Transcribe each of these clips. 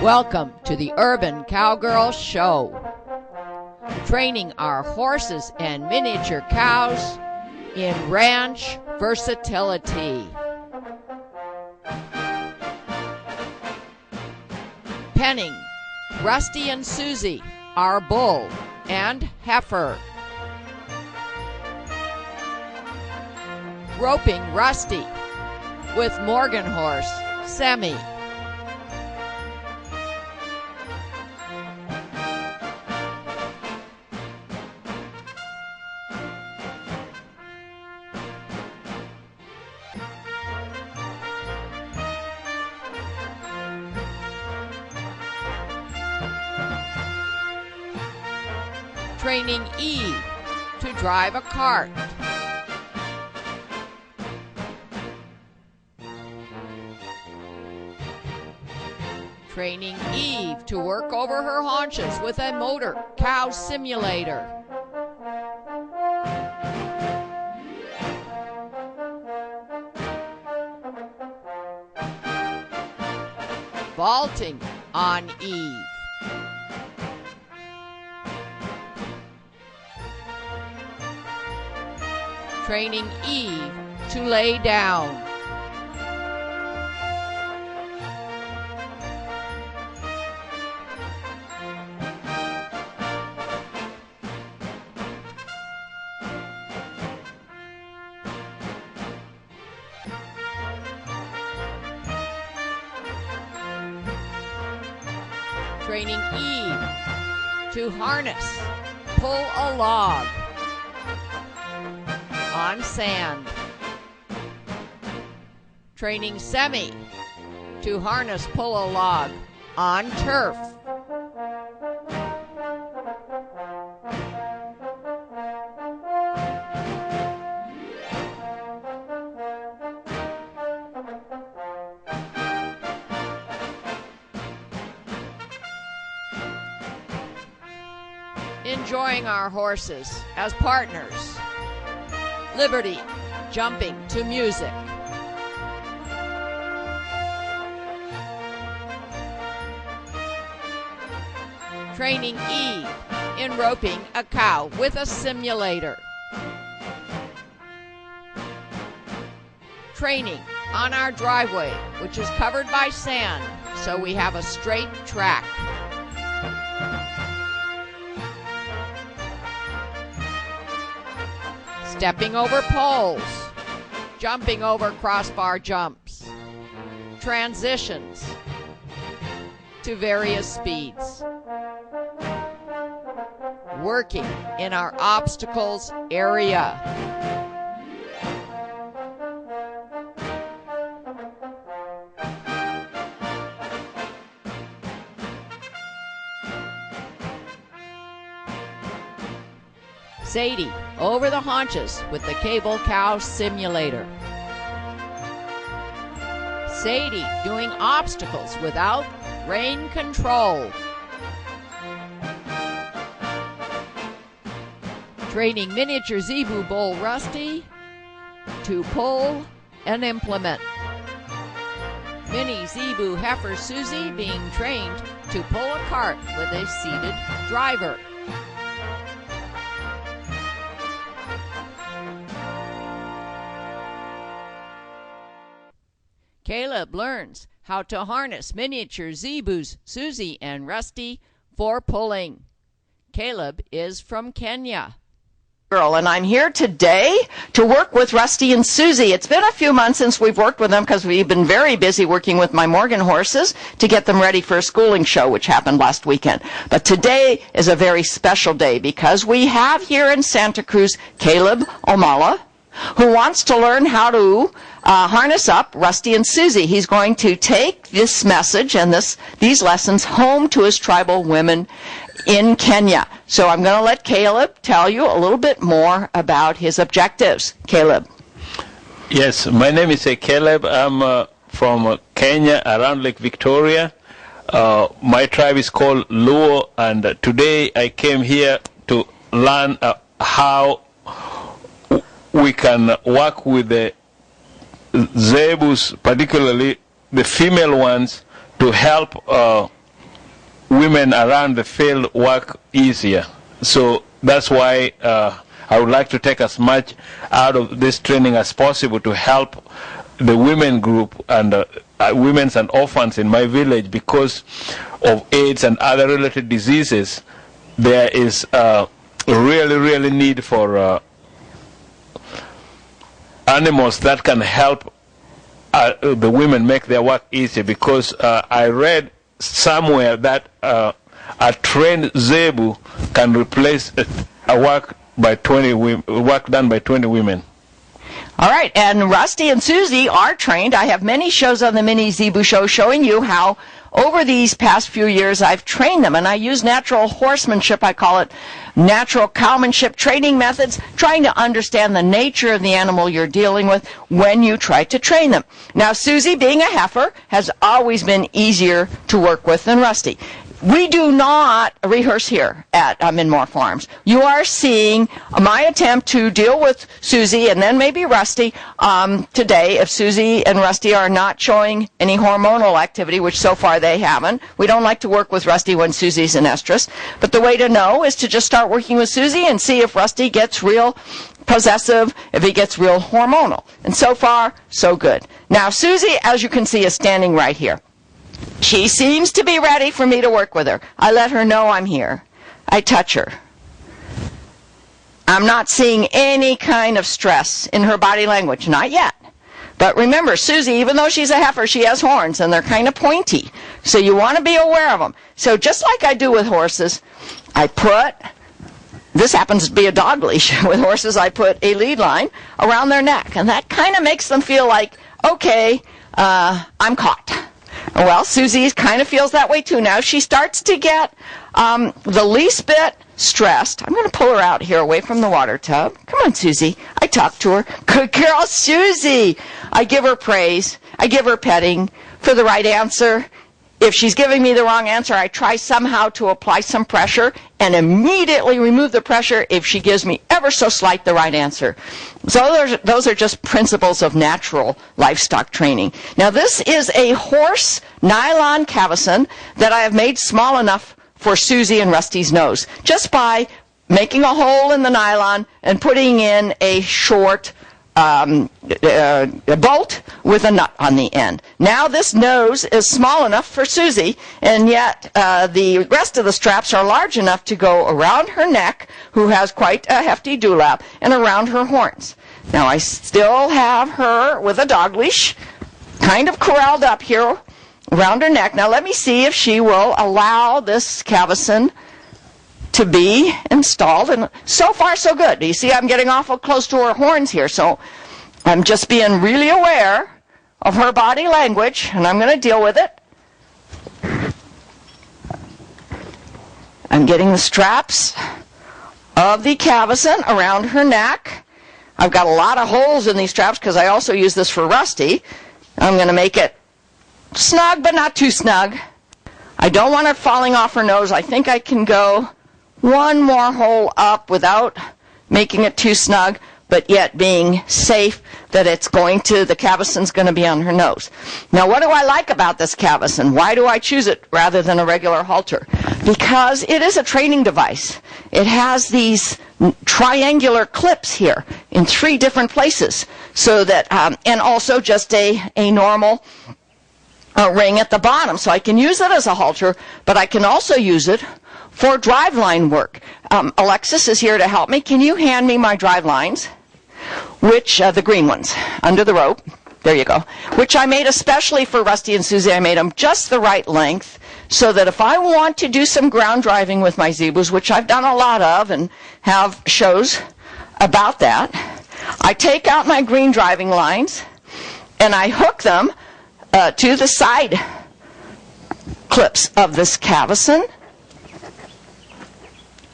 Welcome to the Urban Cowgirl Show, training our horses and miniature cows in ranch versatility. Penning Rusty and Susie, our bull and heifer. Roping Rusty with Morgan horse, Semi. Training Eve to drive a cart. Training Eve to work over her haunches with a motor cow simulator. Vaulting on Eve. Training Eve to lay down. Training Eve to harness, pull a log on sand. Training Semi to harness, pull a log on turf. Enjoying our horses as partners. Liberty, jumping to music. Training Eve in roping a cow with a simulator. Training on our driveway, which is covered by sand, so we have a straight track. Stepping over poles, jumping over crossbar jumps, transitions to various speeds, working in our obstacles area. Sadie over the haunches with the cable cow simulator. Sadie doing obstacles without rein control. Training miniature Zebu bull Rusty to pull an implement. Mini Zebu heifer Susie being trained to pull a cart with a seated driver. Caleb learns how to harness miniature Zebus, Susie and Rusty for pulling. Caleb is from Kenya. And I'm here today to work with Rusty and Susie. It's been a few months since we've worked with them because we've been very busy working with my Morgan horses to get them ready for a schooling show, which happened last weekend. But today is a very special day because we have here in Santa Cruz Caleb Omala, who wants to learn how to harness up Rusty and Susie. He's going to take this message and these lessons home to his tribal women in Kenya. So I'm going to let Caleb tell you a little bit more about his objectives. Caleb. Yes, my name is Caleb. I'm from Kenya, around Lake Victoria. My tribe is called Luo, and today I came here to learn how we can work with the Zebus, particularly the female ones, to help women around the field work easier. So that's why I would like to take as much out of this training as possible to help the women group and women and orphans in my village. Because of AIDS and other related diseases, there is really need for animals that can help the women make their work easier. Because I read somewhere that a trained Zebu can replace a work done by 20 women. All right, and Rusty and Susie are trained. I have many shows on the Mini Zebu Show showing you how over these past few years I've trained them, and I use natural horsemanship, I call it natural cowmanship training methods, trying to understand the nature of the animal you're dealing with when you try to train them. Now, Susie, being a heifer, has always been easier to work with than Rusty. We do not rehearse here at Minmore Farms. You are seeing my attempt to deal with Susie and then maybe Rusty today. If Susie and Rusty are not showing any hormonal activity, which so far they haven't, we don't like to work with Rusty when Susie's in estrus. But the way to know is to just start working with Susie and see if Rusty gets real possessive, if he gets real hormonal. And so far, so good. Now, Susie, as you can see, is standing right here. She seems to be ready for me to work with her. I let her know I'm here. I touch her. I'm not seeing any kind of stress in her body language, not yet. But remember, Susie, even though she's a heifer, she has horns, and they're kind of pointy. So you want to be aware of them. So just like I do with horses, I put, this happens to be a dog leash. With horses, I put a lead line around their neck, and that kind of makes them feel like, okay, I'm caught. Well, Susie kind of feels that way too. Now she starts to get the least bit stressed. I'm going to pull her out here away from the water tub. Come on, Susie. I talk to her. Good girl, Susie. I give her praise. I give her petting for the right answer. If she's giving me the wrong answer, I try somehow to apply some pressure and immediately remove the pressure if she gives me ever so slight the right answer. So those are just principles of natural livestock training. Now, this is a horse nylon cavesson that I have made small enough for Susie and Rusty's nose, just by making a hole in the nylon and putting in a short a bolt with a nut on the end. Now this nose is small enough for Susie, and yet the rest of the straps are large enough to go around her neck, who has quite a hefty dewlap, and around her horns. Now I still have her with a dog leash, kind of corralled up here around her neck. Now let me see if she will allow this cavesson to be installed, and so far so good. You see, I'm getting awful close to her horns here, so I'm just being really aware of her body language, and I'm going to deal with it. I'm getting the straps of the cavesson around her neck. I've got a lot of holes in these straps because I also use this for Rusty. I'm going to make it snug, but not too snug. I don't want it falling off her nose. I think I can go one more hole up without making it too snug, but yet being safe that the cavesson's going to be on her nose. Now, what do I like about this cavesson? Why do I choose it rather than a regular halter? Because it is a training device. It has these triangular clips here in 3 different places, so that, and also just a normal ring at the bottom. So I can use it as a halter, but I can also use it for driveline work. Alexis is here to help me. Can you hand me my drive lines? Which, the green ones, under the rope. There you go. Which I made especially for Rusty and Susie. I made them just the right length, so that if I want to do some ground driving with my Zebus, which I've done a lot of and have shows about that, I take out my green driving lines and I hook them to the side clips of this cavesson.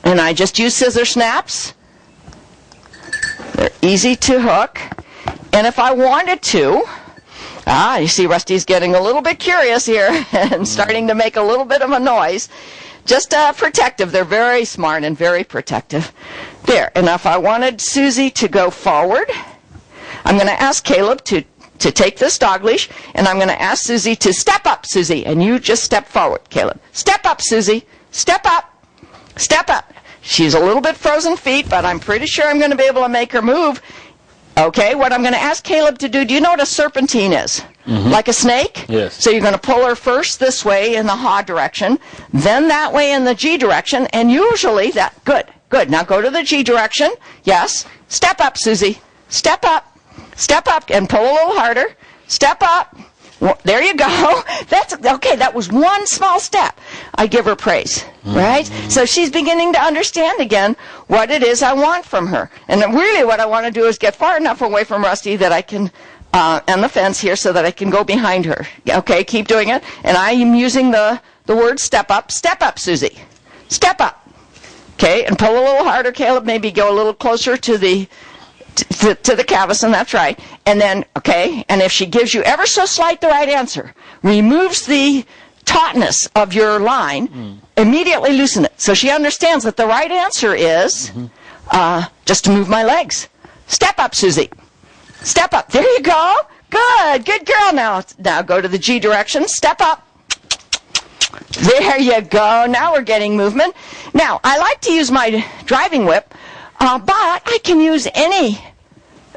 And I just use scissor snaps. They're easy to hook. And if I wanted to, you see Rusty's getting a little bit curious here and starting to make a little bit of a noise. Just protective. They're very smart and very protective. There. And if I wanted Susie to go forward, I'm going to ask Caleb to to take this dog leash, and I'm going to ask Susie to step up, Susie, and you just step forward, Caleb. Step up, Susie. Step up. Step up. She's a little bit frozen feet, but I'm pretty sure I'm going to be able to make her move. Okay, what I'm going to ask Caleb to do you know what a serpentine is? Like a snake? Yes. So you're going to pull her first this way in the ha direction, then that way in the G direction, and usually that, good. Now go to the G direction. Yes. Step up, Susie. Step up. Step up and pull a little harder. Step up. There you go. That's okay. That was one small step. I give her praise, right? So she's beginning to understand again what it is I want from her. And really what I want to do is get far enough away from Rusty that I can, and the fence here, so that I can go behind her. Okay, keep doing it. And I am using the word step up. Step up, Susie. Step up. Okay, and pull a little harder, Caleb. Maybe go a little closer to the cavison, that's right. And then, okay, and if she gives you ever so slight the right answer, removes the tautness of your line, immediately loosen it. So she understands that the right answer is just to move my legs. Step up, Susie. Step up. There you go. Good girl. Now go to the G direction. Step up. There you go. Now we're getting movement. Now, I like to use my driving whip, but I can use any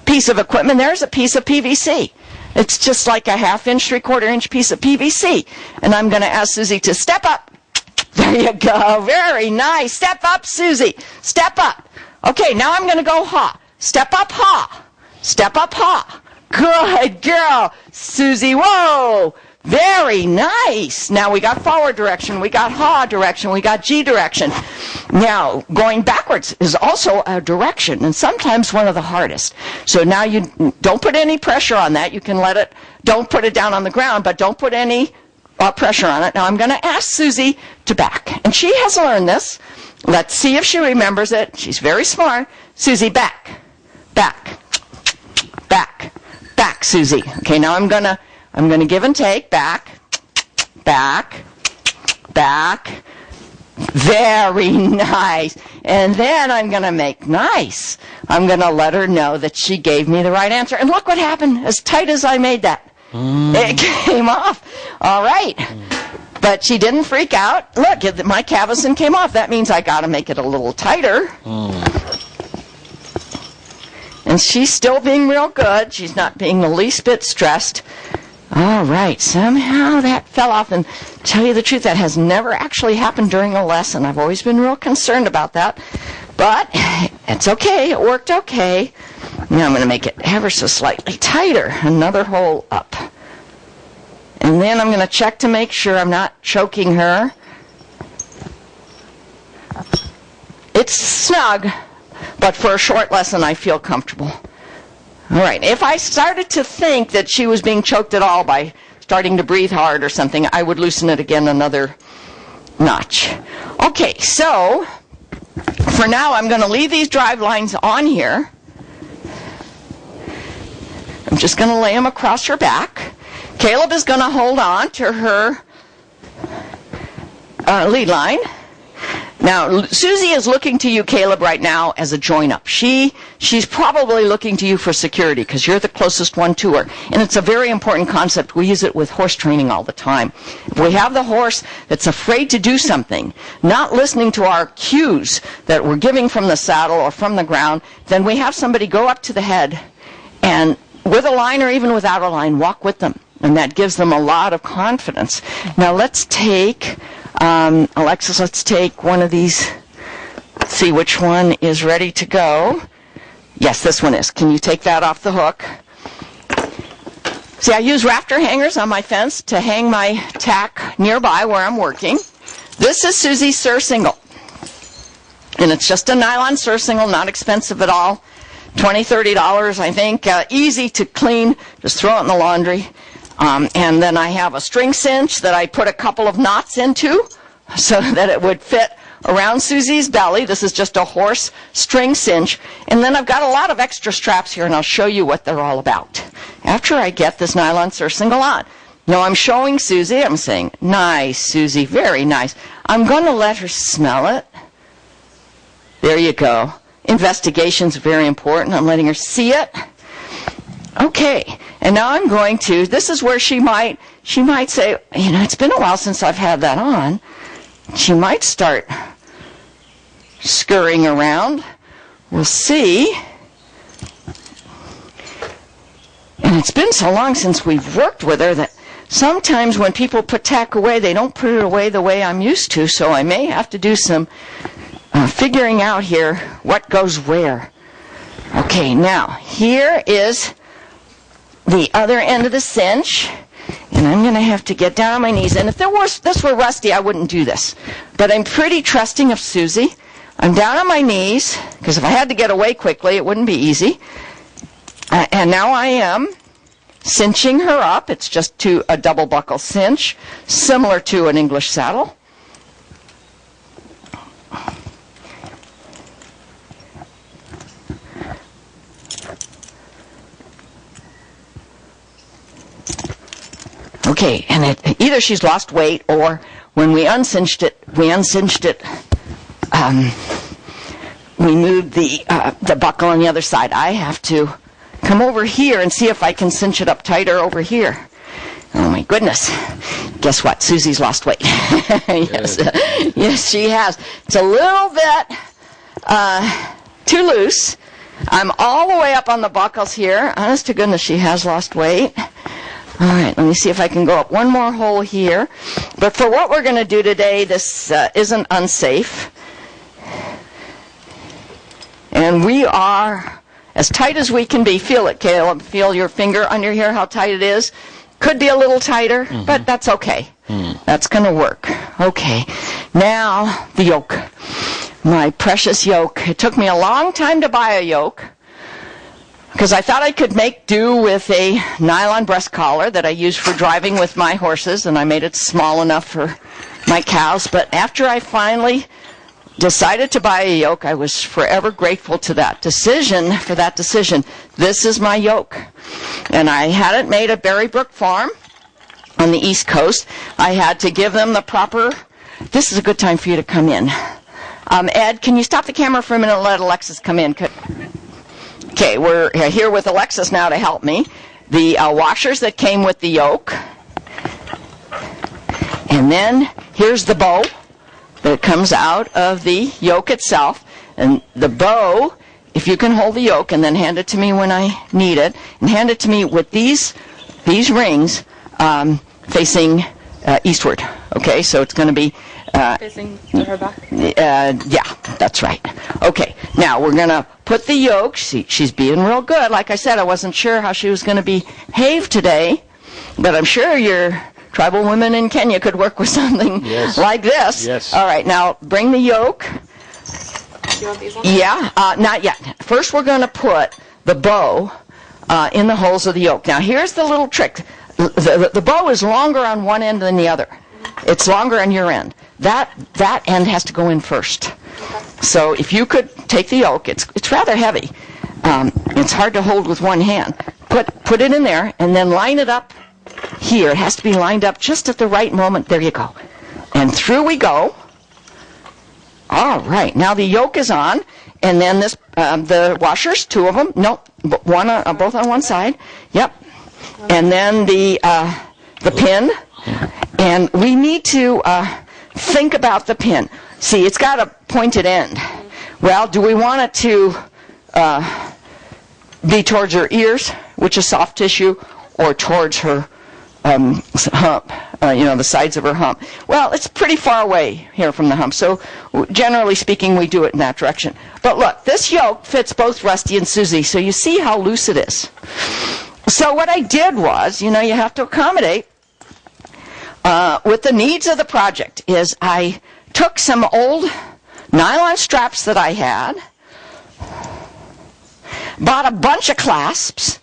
piece of equipment. There's a piece of PVC. It's just like a 1/2 inch, 3/4 inch piece of PVC. And I'm going to ask Susie to step up. There you go. Very nice. Step up, Susie. Step up. Okay, now I'm going to go ha. Step up, ha. Step up, ha. Good girl. Susie, whoa. Very nice. Now we got forward direction, we got ha direction, we got G direction. Now, going backwards is also a direction, and sometimes one of the hardest. So now you don't put any pressure on that. You can let it, don't put it down on the ground, but don't put any pressure on it. Now I'm going to ask Susie to back. And she has learned this. Let's see if she remembers it. She's very smart. Susie, back. Back. Back. Back, Susie. Okay, now I'm going to give and take. Back, back, back. Very nice. And then I'm going to make nice. I'm going to let her know that she gave me the right answer. And look what happened, as tight as I made that. It came off. All right. But she didn't freak out. Look, my cavison came off. That means I got to make it a little tighter. And she's still being real good. She's not being the least bit stressed. All right, somehow that fell off, and tell you the truth, that has never actually happened during a lesson. I've always been real concerned about that, but it's okay. It worked okay. Now I'm going to make it ever so slightly tighter. Another hole up. And then I'm going to check to make sure I'm not choking her. It's snug, but for a short lesson I feel comfortable. All right, if I started to think that she was being choked at all by starting to breathe hard or something, I would loosen it again another notch. Okay, so for now I'm going to leave these drive lines on here. I'm just going to lay them across her back. Caleb is going to hold on to her lead line. Now, Susie is looking to you, Caleb, right now as a join-up. She's probably looking to you for security because you're the closest one to her. And it's a very important concept. We use it with horse training all the time. If we have the horse that's afraid to do something, not listening to our cues that we're giving from the saddle or from the ground, then we have somebody go up to the head and with a line or even without a line, walk with them. And that gives them a lot of confidence. Now, let's take... Alexis, let's take one of these. Let's see which one is ready to go. Yes, this one is. Can you take that off the hook? See, I use rafter hangers on my fence to hang my tack nearby where I'm working. This is Susie's surcingle. And it's just a nylon surcingle, not expensive at all. $20, $30, I think. Easy to clean. Just throw it in the laundry. And then I have a string cinch that I put a couple of knots into so that it would fit around Susie's belly. This is just a horse string cinch. And then I've got a lot of extra straps here, and I'll show you what they're all about after I get this nylon surcingle on. Now I'm showing Susie. I'm saying, nice, Susie, very nice. I'm going to let her smell it. There you go. Investigation's very important. I'm letting her see it. Okay. And now I'm going to, this is where she might say, you know, it's been a while since I've had that on. She might start scurrying around. We'll see. And it's been so long since we've worked with her that sometimes when people put tack away, they don't put it away the way I'm used to, so I may have to do some figuring out here what goes where. Okay, now, here is the other end of the cinch, and I'm going to have to get down on my knees. And if this were Rusty, I wouldn't do this. But I'm pretty trusting of Susie. I'm down on my knees, because if I had to get away quickly, it wouldn't be easy. And now I am cinching her up. It's just a double buckle cinch, similar to an English saddle. Okay, and either she's lost weight, or when we uncinched it, we moved the buckle on the other side. I have to come over here and see if I can cinch it up tighter over here. Oh my goodness. Guess what? Susie's lost weight. Yes, yes, she has. It's a little bit too loose. I'm all the way up on the buckles here. Honest to goodness, she has lost weight. All right, let me see if I can go up one more hole here. But for what we're going to do today, this isn't unsafe. And we are as tight as we can be. Feel it, Caleb. Feel your finger under here, how tight it is. Could be a little tighter, but that's okay. That's going to work. Okay, now the yoke. My precious yoke. It took me a long time to buy a yoke, because I thought I could make do with a nylon breast collar that I use for driving with my horses, and I made it small enough for my cows. But after I finally decided to buy a yoke, I was forever grateful to that decision, This is my yoke. And I had it made at Berrybrook Farm on the East Coast. I had to give them the proper... This is a good time for you to come in. Ed, can you stop the camera for a minute and let Alexis come in? Okay, we're here with Alexis now to help me. The washers that came with the yoke. And then here's the bow that comes out of the yoke itself. And the bow, if you can hold the yoke and then hand it to me when I need it, and hand it to me with these rings facing eastward. Okay, so it's going to be... facing to her back? Yeah, that's right. Okay, now we're going to put the yoke. She's being real good. Like I said, I wasn't sure how she was going to behave today, but I'm sure your tribal women in Kenya could work with something like this. Yes. All right, now bring the yoke. Do you want these ones? Yeah, not yet. First we're going to put the bow in the holes of the yoke. Now here's the little trick. The bow is longer on one end than the other. It's longer on your end. That end has to go in first. Okay. So if you could take the yoke, it's rather heavy. It's hard to hold with one hand. Put it in there and then line it up here. It has to be lined up just at the right moment. There you go. And through we go. All right. Now the yoke is on, and then this the washers, two of them. No, one both on one side. Yep. And then the pin. And we need to think about the pin. See, it's got a pointed end. Well, do we want it to be towards her ears, which is soft tissue, or towards her hump, the sides of her hump? Well, it's pretty far away here from the hump, so generally speaking, we do it in that direction. But look, this yoke fits both Rusty and Susie, so you see how loose it is. So what I did was, you have to accommodate with the needs of the project, is I took some old nylon straps that I had, bought a bunch of clasps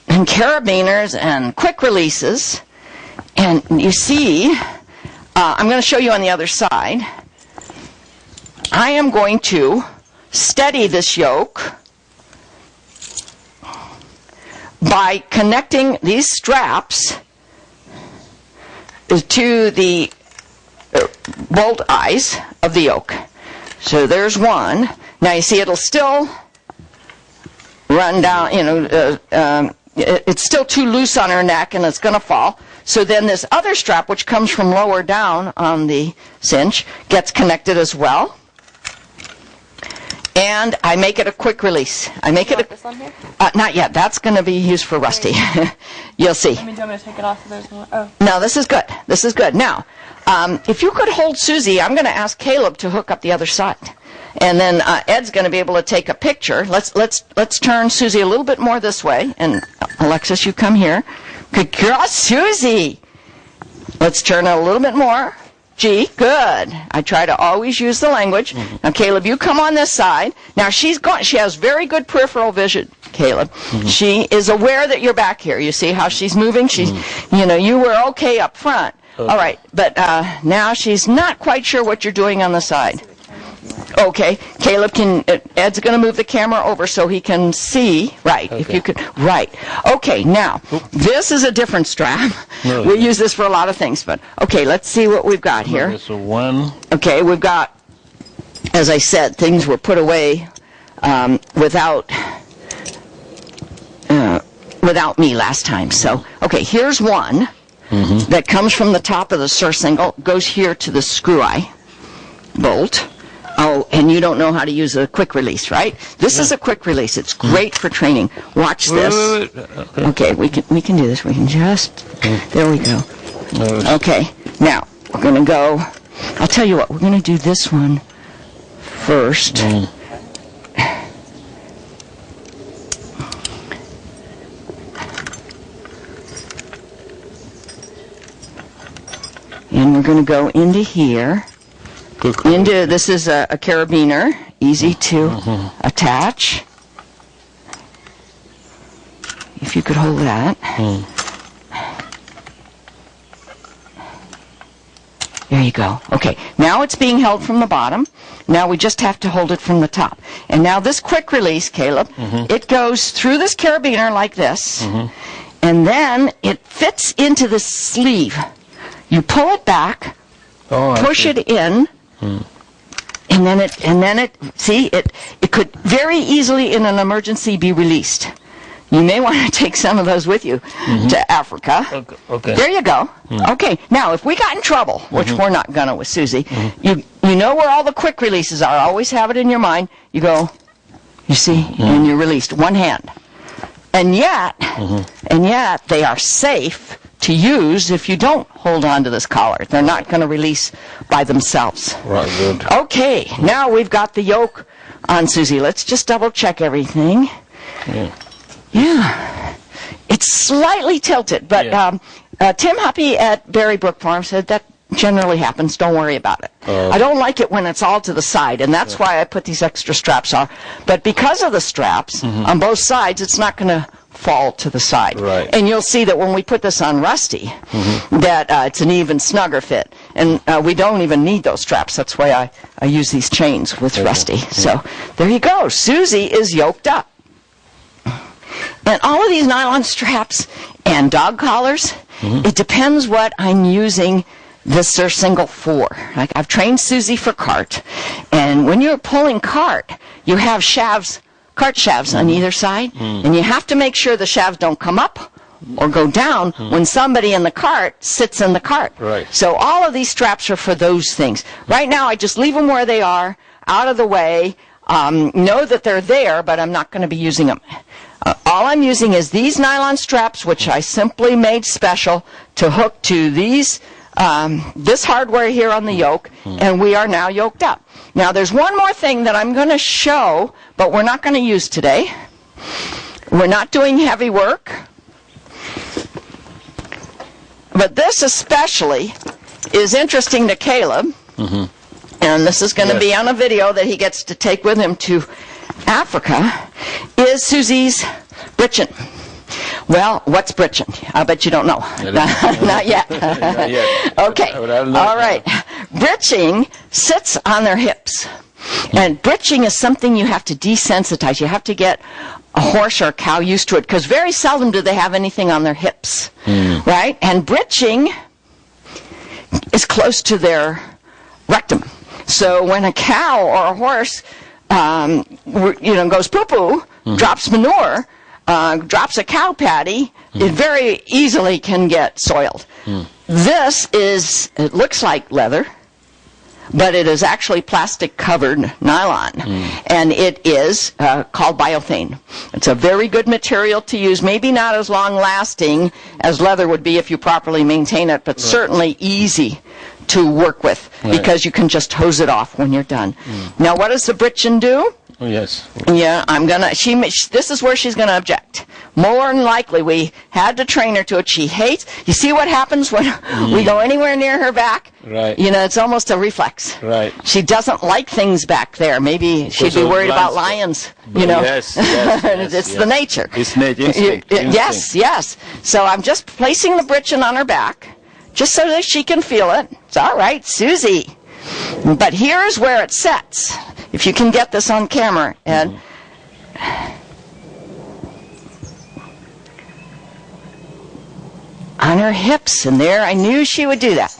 and carabiners and quick releases, and you see, I'm going to show you on the other side. I am going to steady this yoke by connecting these straps to the bolt eyes of the yoke. So there's one. Now you see it'll still run down, it's still too loose on her neck and it's going to fall. So then this other strap, which comes from lower down on the cinch, gets connected as well. And I make it a quick release. I make it this one here? not yet. That's going to be used for Rusty. You'll see. I mean, do you want me to take it off if there's more? Oh. No, this is good. This is good. Now, if you could hold Susie, I'm going to ask Caleb to hook up the other side. And then Ed's going to be able to take a picture. Let's turn Susie a little bit more this way. And Alexis, you come here. Good girl, Susie. Let's turn it a little bit more. G, good. I try to always use the language. Now, Caleb, you come on this side. Now, she has very good peripheral vision, Caleb. She is aware that you're back here. You see how she's moving? She's, you were okay up front. Okay. All right, but now she's not quite sure what you're doing on the side. Okay, Caleb Ed's going to move the camera over so he can see. Right, okay. If you could. Right. Okay, now, this is a different strap. No, we use this for a lot of things, but okay, let's see what we've got here. Okay, so one. Okay, we've got, as I said, things were put away without me last time. So, okay, here's one that comes from the top of the surcingle, goes here to the screw-eye bolt. Oh, and you don't know how to use a quick release, right? This is a quick release. It's great for training. Watch this. Okay, we can do this. We can just, there we go. Okay, now we're going to go, I'll tell you what, we're going to do this one first. And we're going to go into here. This is a carabiner, easy to attach. If you could hold that. There you go. Okay, now it's being held from the bottom. Now we just have to hold it from the top. And now this quick release, Caleb, it goes through this carabiner like this, and then it fits into the sleeve. You pull it back, push it in, and then it could very easily in an emergency be released. You may want to take some of those with you to Africa. Okay. There you go. Okay. Now, if we got in trouble, which we're not gonna with Susie, you know where all the quick releases are. Always have it in your mind. You go, you see, and you're released. One hand. And yet they are safe to use if you don't hold on to this collar. They're not going to release by themselves. Right, good. Okay, now we've got the yoke on Susie. Let's just double check everything. Yeah. It's slightly tilted, but Tim Huppy at Berry Brook Farm said that generally happens. Don't worry about it. I don't like it when it's all to the side, and that's why I put these extra straps on. But because of the straps on both sides, it's not going to fall to the side. Right. And you'll see that when we put this on Rusty, that it's an even snugger fit. And we don't even need those straps. That's why I use these chains with Rusty. So there you go. Susie is yoked up. And all of these nylon straps and dog collars, it depends what I'm using the surcingle for. Like I've trained Susie for cart. And when you're pulling cart, you have cart shafts on either side, and you have to make sure the shafts don't come up or go down when somebody in the cart sits in the cart. Right. So all of these straps are for those things. Right now, I just leave them where they are, out of the way, know that they're there, but I'm not going to be using them. All I'm using is these nylon straps, which I simply made special to hook to these this hardware here on the yoke, and we are now yoked up. Now, there's one more thing that I'm going to show, but we're not going to use today. We're not doing heavy work. But this especially is interesting to Caleb, and this is going to be on a video that he gets to take with him to Africa, is Susie's britchen. Well, what's britchen? I bet you don't know. Not yet. Not yet. Okay. All right. Britching sits on their hips. And britching is something you have to desensitize. You have to get a horse or a cow used to it, because very seldom do they have anything on their hips. Right? And britching is close to their rectum. So when a cow or a horse goes poo-poo, drops manure, drops a cow patty, it very easily can get soiled. This it looks like leather, but it is actually plastic-covered nylon, and it is called biothane. It's a very good material to use, maybe not as long-lasting as leather would be if you properly maintain it, but certainly easy to work with because you can just hose it off when you're done. Now, what does the britchen do? Oh, yes. Yeah, this is where she's gonna object. More than likely, we had to train her to it. She hates, you see what happens when we go anywhere near her back? Right. You know, it's almost a reflex. Right. She doesn't like things back there. Maybe she'd be worried about lions, you know. Yes, it's the nature. It's nature. Yes, yes. So I'm just placing the britchen on her back, just so that she can feel it. It's all right, Susie. But here's where it sets. If you can get this on camera, Ed. On her hips, and there, I knew she would do that.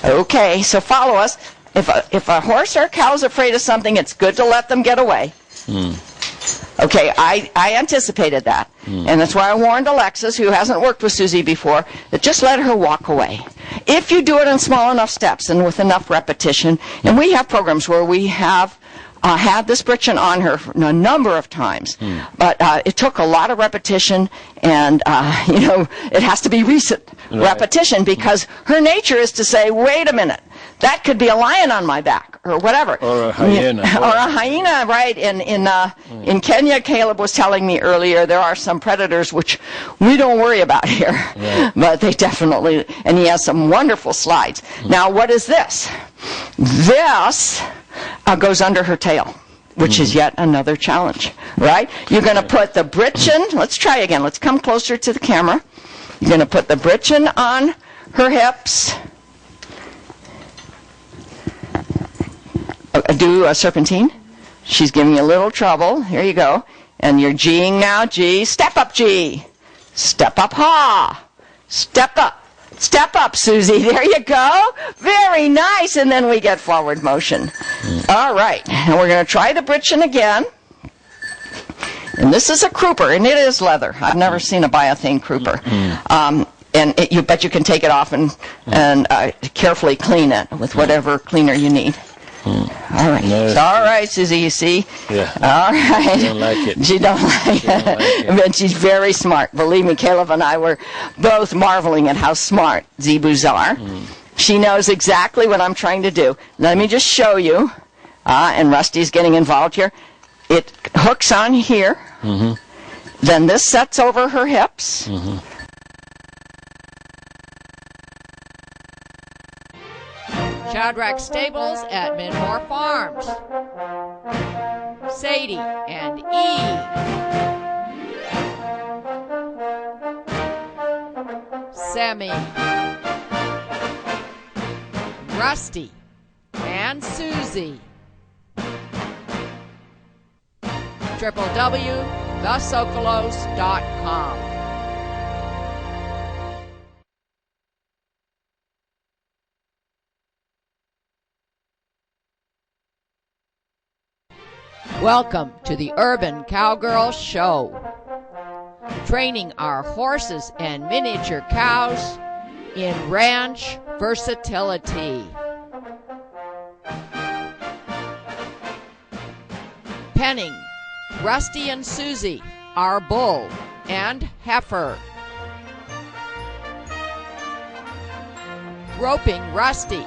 Okay, so follow us. If a horse or a cow is afraid of something, it's good to let them get away. Okay, I anticipated that. And that's why I warned Alexis, who hasn't worked with Susie before, that just let her walk away. If you do it in small enough steps and with enough repetition, and we have programs where we have had this britchen on her a number of times, but it took a lot of repetition, and you know, it has to be recent repetition because her nature is to say, wait a minute, that could be a lion on my back, or whatever. Or a hyena. Or a hyena, right. In Kenya, Caleb was telling me earlier, there are some predators which we don't worry about here. Right. But they definitely, and he has some wonderful slides. Now, what is this? This goes under her tail, which is yet another challenge, right? You're going to put the britchen, let's try again. Let's come closer to the camera. You're going to put the britchen on her hips. Do a serpentine. She's giving you a little trouble. Here you go. And you're G'ing now. G. Step up, G. Step up, ha. Step up. Step up, Susie. There you go. Very nice. And then we get forward motion. All right. And we're going to try the britchen again. And this is a crooper, and it is leather. I've never seen a biothane crooper. But you can take it off and carefully clean it with whatever cleaner you need. All right. No, it's all right, Susie, you see? Yeah. All right. She don't like it. She don't like it. But she's very smart. Believe me, Caleb and I were both marveling at how smart Zebus are. She knows exactly what I'm trying to do. Let me just show you. And Rusty's getting involved here. It hooks on here. Then this sets over her hips. Shadrach Stables at Minmore Farms. Sadie and Eve. Sammy. Rusty and Susie. www.thesocolos.com. Welcome to the Urban Cowgirl Show, training our horses and miniature cows in ranch versatility. Penning, Rusty and Susie, our bull and heifer. Roping Rusty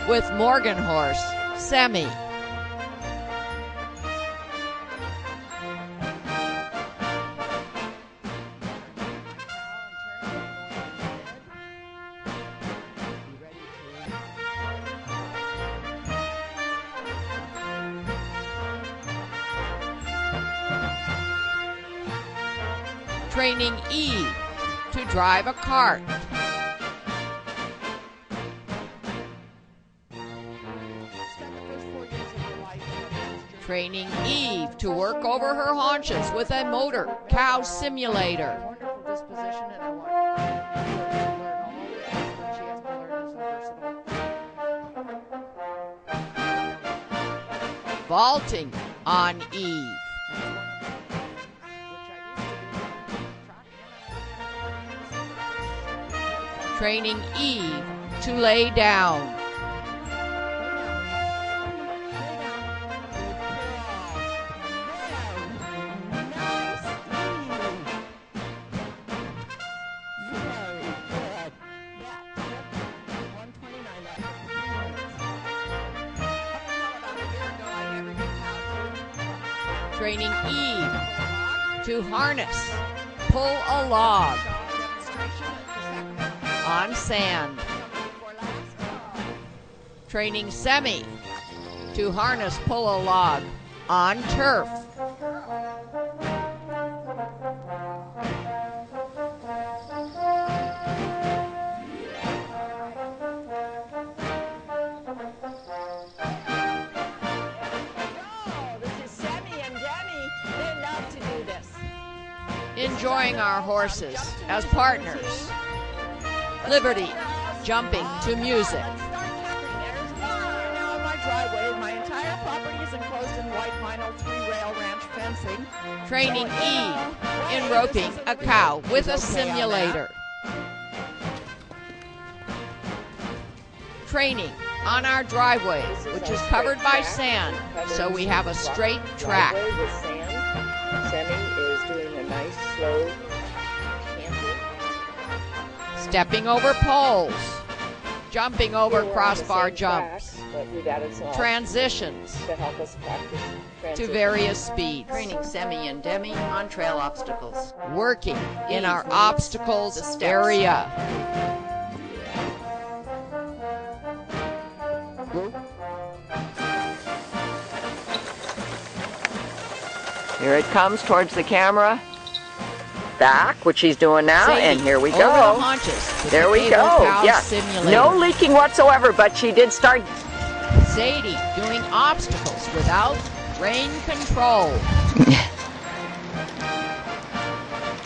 with Morgan horse, Semi. Training Eve to drive a cart. Training Eve to work over her haunches with a motor cow simulator. Wonderful disposition, and I want her to learn all the things that she has to learn as versatile. Vaulting on Eve. Training E to lay down. Training E to harness, pull a log on sand. Training Semi to harness, pull a log on turf. Enjoying our horses as partners. Liberty, jumping to music. Now on my driveway, my entire property is enclosed in white vinyl 3-rail ranch fencing. Training E in roping a cow with a simulator. Training on our driveway, which is covered by sand, so we have a straight track. Semi is doing a nice slow canter. Stepping over poles, jumping over crossbar jumps, transitions to help us practice to various speeds, training Semi and Demi on trail obstacles. working in our obstacles area. Here it comes towards the camera. Back, which she's doing now, Sadie, and here we over the go. haunches with There the we cable go. cow Yes. simulator. No leaking whatsoever, but she did start. Sadie doing obstacles without rein control.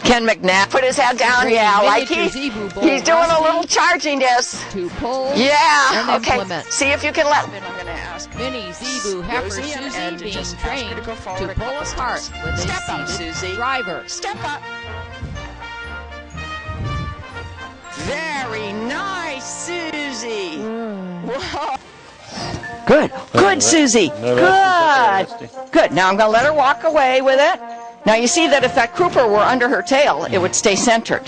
Ken McNabb put his head down. Training Yeah, like miniature Zebu bull he's doing a Rusty little charging disc. to pull Yeah, and okay. implement. See if you can let. I'm going to ask Mini Zebu heifer Rosie Susie and being just ask her trained to go forward to a pull couple a cart steps. with a Step up, seated Susie. driver. Step up. Very nice, Susie. Whoa. Good, good, Susie. Good, good. Now I'm going to let her walk away with it. Now you see that if that crooper were under her tail, it would stay centered.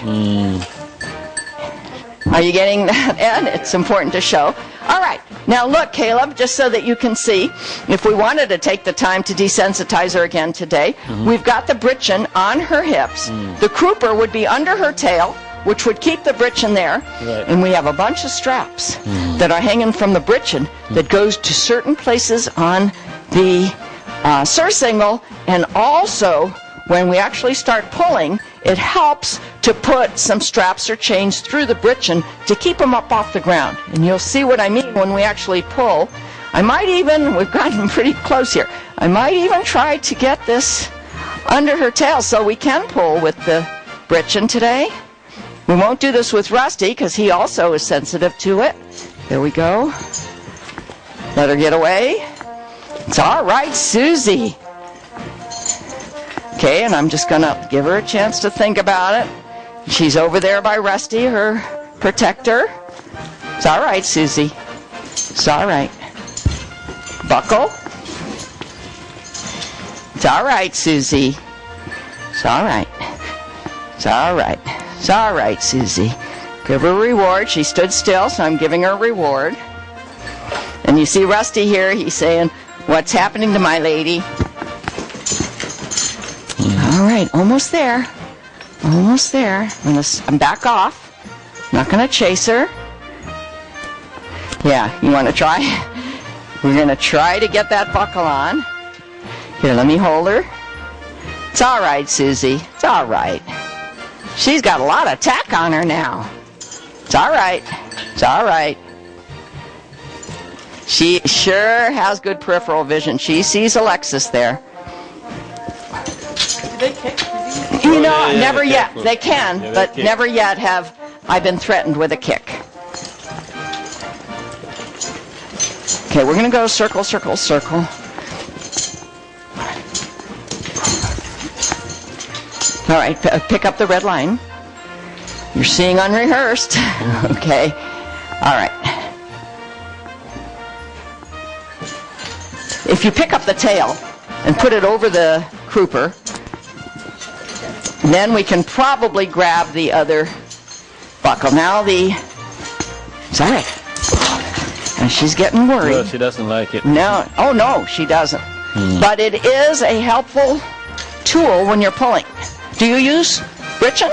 Are you getting that, Ed? It's important to show. All right. Now look, Caleb, just so that you can see, if we wanted to take the time to desensitize her again today, we've got the britchen on her hips. The crooper would be under her tail, which would keep the britchen there. Right. And we have a bunch of straps that are hanging from the britchen that goes to certain places on the surcingle, and also when we actually start pulling, it helps to put some straps or chains through the britchen to keep them up off the ground. And you'll see what I mean when we actually pull. I might even, we've gotten pretty close here, I might even try to get this under her tail so we can pull with the britchen today. We won't do this with Rusty because he also is sensitive to it. There we go. Let her get away. It's all right, Susie. Okay, and I'm just going to give her a chance to think about it. She's over there by Rusty, her protector. It's all right, Susie. It's all right. Buckle. It's all right, Susie. It's all right. It's all right. It's all right, Susie. Give her a reward. She stood still, so I'm giving her a reward. And you see Rusty here. He's saying, "What's happening to my lady?" All right, almost there. Almost there. I'm back off. I'm not going to chase her. Yeah, you want to try? We're going to try to get that buckle on. Here, let me hold her. It's all right, Susie. It's all right. She's got a lot of tack on her now. It's all right. It's all right. She sure has good peripheral vision. She sees Alexis there. Do they kick? You know, never yet. careful. They can, Yeah, they but kick. never yet have I been threatened with a kick. Okay, we're going to go circle, circle, circle. All right, pick up the red line. You're seeing unrehearsed. Okay. All right. If you pick up the tail and put it over the crooper, then we can probably grab the other buckle. Now sorry. And she's getting worried. Well, she doesn't like it. No. Oh, no, she doesn't. But it is a helpful tool when you're pulling. Do you use britchen?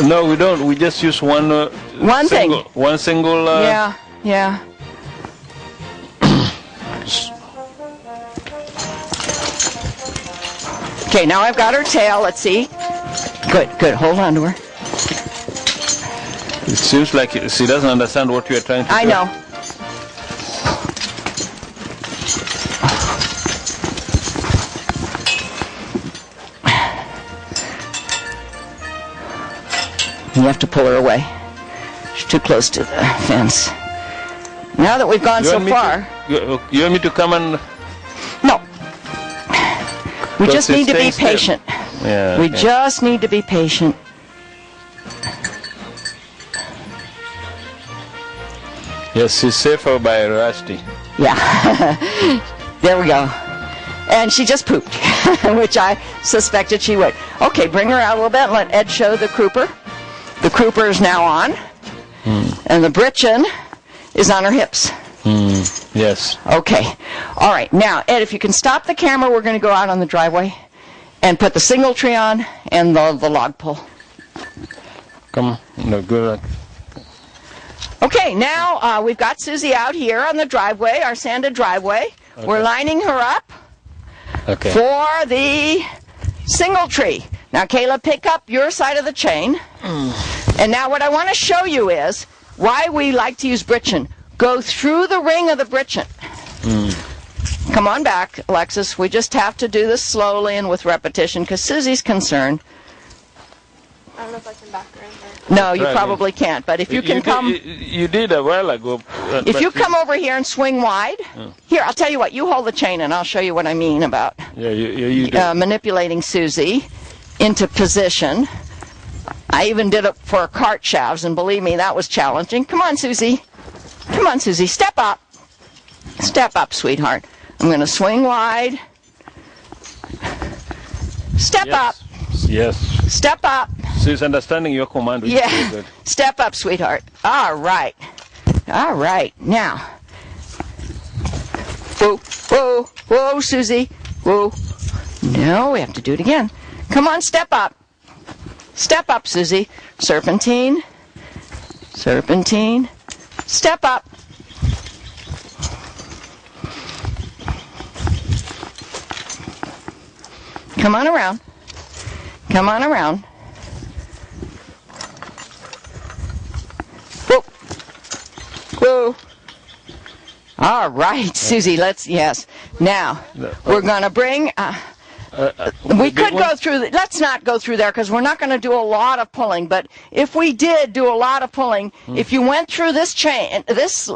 No, we don't. We just use one thing. One single... Yeah, yeah. Okay, now I've got her tail. Let's see. Good, good. Hold on to her. It seems like she doesn't understand what you're trying to do. I know. You have to pull her away. She's too close to the fence. Now that we've gone so far... You want me to come and... No. We just need to be patient. Yeah, we just need to be patient. Yes, she's safer by Rusty. Yeah. There we go. And she just pooped, which I suspected she would. Okay, bring her out a little bit and let Ed show the crooper. The crooper is now on. And the britchen is on her hips. Yes. Okay. All right. Now, Ed, if you can stop the camera, we're going to go out on the driveway and put the single tree on and the log pull. Come on. No, good luck. Okay, now we've got Susie out here on the driveway, our sanded driveway. Okay. We're lining her up for the single tree. Now, Kayla, pick up your side of the chain. And now what I want to show you is why we like to use britchen. Go through the ring of the britchen. Come on back, Alexis. We just have to do this slowly and with repetition because Susie's concerned. I don't know if I can back her in there. No, you probably can't. But if you can come... You did a while ago. If you come over here and swing wide... Here, I'll tell you what. You hold the chain and I'll show you what I mean about manipulating Susie into position. I even did it for cart shafts, and believe me, that was challenging. Come on, Susie. Come on, Susie. Step up. Step up, sweetheart. I'm going to swing wide. Step up. Yes. Step up. She's understanding your command. Yeah. Good. Step up, sweetheart. All right. All right. Now. Whoa, whoa, whoa, Susie. Whoa. No, we have to do it again. Come on, step up. Step up, Susie. Serpentine. Serpentine. Step up. Come on around. Come on around. Whoa. Whoa. All right, Susie, yes. Now, we're going to bring... we could go through... Let's not go through there because we're not going to do a lot of pulling. But if we did do a lot of pulling, if you went through this chain, this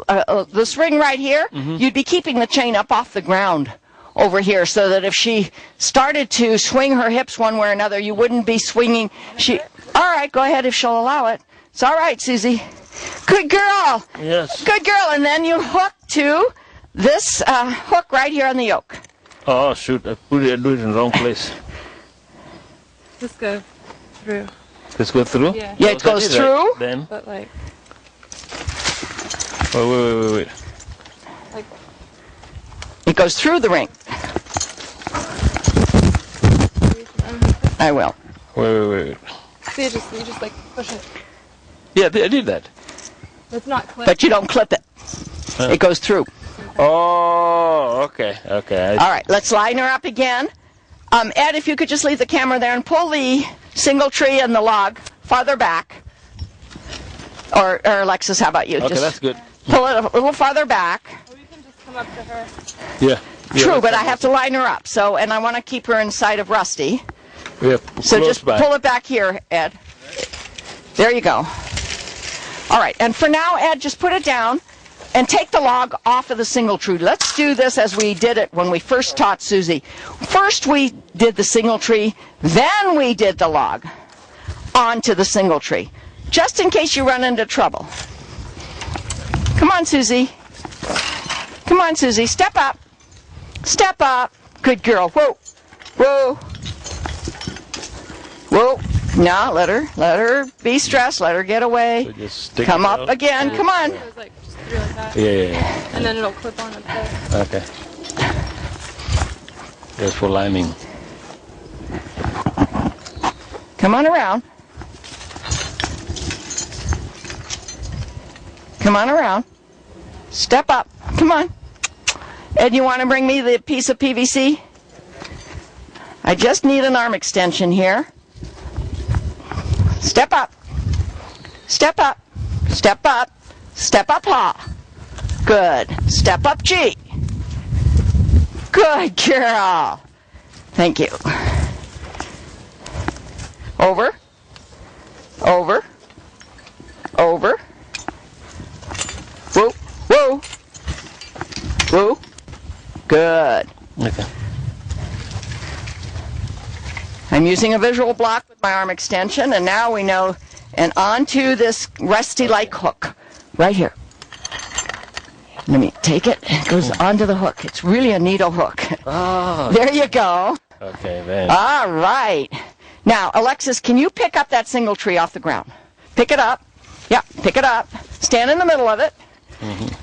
ring right here, you'd be keeping the chain up off the ground over here so that if she started to swing her hips one way or another, you wouldn't be swinging. All right, go ahead if she'll allow it. It's all right, Susie. Good girl. Yes. Good girl. And then you hook to this hook right here on the yoke. Oh, shoot. I do it in the wrong place. Let's go through. Let's go through? Yeah. Yeah, it goes through. Right, then. But like... Oh, wait. Like... It goes through the ring. I will. Wait. See, you just like push it. Yeah, I did that. It's not clipped. But you don't clip it. It goes through. Oh, okay. All right, let's line her up again. Ed, if you could just leave the camera there and pull the single tree and the log farther back. Or Alexis, how about you? Okay, just that's good. Pull it a little farther back. Or we can just come up to her. Yeah. True, but I have to line her up. And I want to keep her inside of Rusty. Yeah, so just pull it back here, Ed. There you go. All right, and for now, Ed, just put it down and take the log off of the single tree. Let's do this as we did it when we first taught Susie. First we did the single tree, then we did the log onto the single tree. just in case you run into trouble. Come on, Susie. Come on, Susie. Step up. Step up. Good girl. Whoa. Whoa. Whoa. Now, let her be stressed. Let her get away. So just stick Come it up out. again. Come on. It was like just through like that. Yeah. And then it'll clip on up there. Okay. Just for liming. Come on around. Come on around. Step up. Come on. Ed, you want to bring me the piece of PVC? I just need an arm extension here. Step up. Step up. Step up. Step up, ha. Good. Step up, G. Good girl. Thank you. Over. Over. Over. Whoa. Whoa. Whoa. Good. Okay. I'm using a visual block with my arm extension, and now we know, and onto this rusty-like hook, right here. Let me take it. It goes onto the hook. It's really a needle hook. Oh. There you go. Okay, then. All right. Now, Alexis, can you pick up that single tree off the ground? Pick it up. Yeah, pick it up. Stand in the middle of it,